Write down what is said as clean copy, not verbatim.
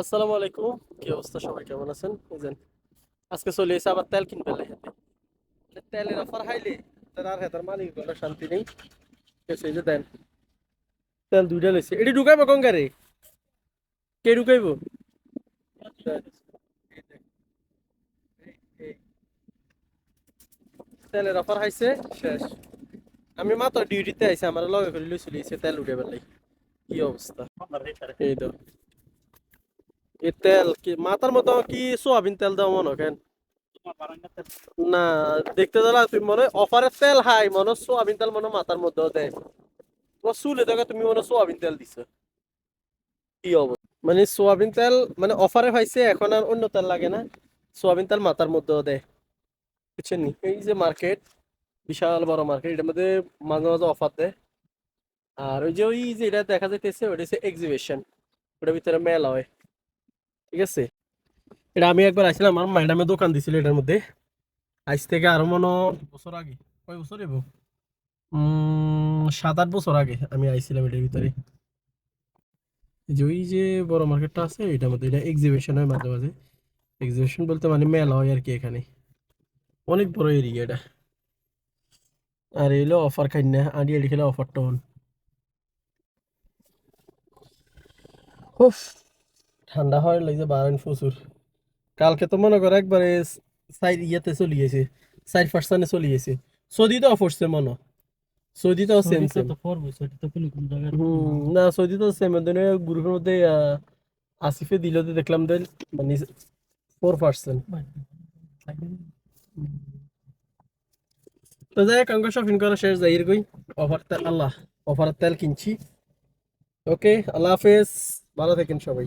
আসসালামু আলাইকুম। কি অবস্থা, সবাই কেমন আছেন? বুঝেন, আজকে চলে এসে আবার তেল কিনবে হেতে। তেলের অফার হাইলে তার আর হেতার মালিক কোনো শান্তি নেই। এসে যে দেন, তেল দুইটা লইছে, এটি ঢুকাইবো গঙ্গারে, কে ঢুকাইবো? দেন, এই দেখ, এই তেলের অফার হাইছে, শেষ। আমি মাত্র ডিউটিতে আইছি, আমার লগে করে লইছিল এসে তেল উঠে বেলাই। কি অবস্থা! এই তো, এই তেল কি মাথার মতো কি সোয়াবিন তেল দাও মনে কেন? না, দেখতে দাঁড়া তুমি মনে অফারের তেল হাই মনে সোয়াবিন তেল মনে মাথার মধ্যেও দেয়। তোমার চুলে দেখো তুমি মনে সোয়াবিন তেল দিছো। কি অবস্থা! মানে সোয়াবিন তেল মানে অফারে পাইছে, এখন আর অন্য তেল লাগে না। সোয়াবিন তেল মাথার মধ্যেও দেয়। বুঝছেন নি? এই যে মার্কেট, বিশাল বড় মার্কেট, এটার মধ্যে মাঝে মাঝে অফার দেয়। আর ওই যে এটা দেখা যাইতেছে, ওটা হচ্ছে এক্সিবিশন। ওটার ভিতরে মেলা হয়। ঠিক আছে, এটা আমি একবার আসছিলাম, আমার ম্যাডামে দোকান দিছিল এটার মধ্যে। আজ থেকে আরো মনে হয় বছর আগে, কয় বছর এবো, 7-8 বছর আগে আমি আইছিলাম এটার ভিতরে। এই যে ওই যে বড় মার্কেটটা আছে এটার মধ্যে, এটা এক্সিবিশন হয় মাঝে মাঝে। এক্সিবিশন বলতে মানে মেলা হয় আর কি এখানে। অনেক বড় এরিয়া এটা। আর এলো অফার খাই না, আনি এটি খেলে অফারটা হন। উফ, ঠান্ডা হয় লাগছে বারান প্রচুর। কালকে তো মনে করো একবারে ইয়েতে চলে গেছে, 4% চলে গেছে। সৌদিতে অফ করছে মনে, সৌদিতেও সেম সেম। না, সৌদিতেও সেম গ্রুপের মধ্যে আসিফে দিল তো দেখলাম দেন, মানে 4%। তো যাই হোক, কাঙ্কা শপিং করা শেষ, যাই কই অফার তেল, আল্লাহ অফারের তেল কিনছি। ওকে, আল্লাহ হাফেজ, ভালো থাকেন সবাই।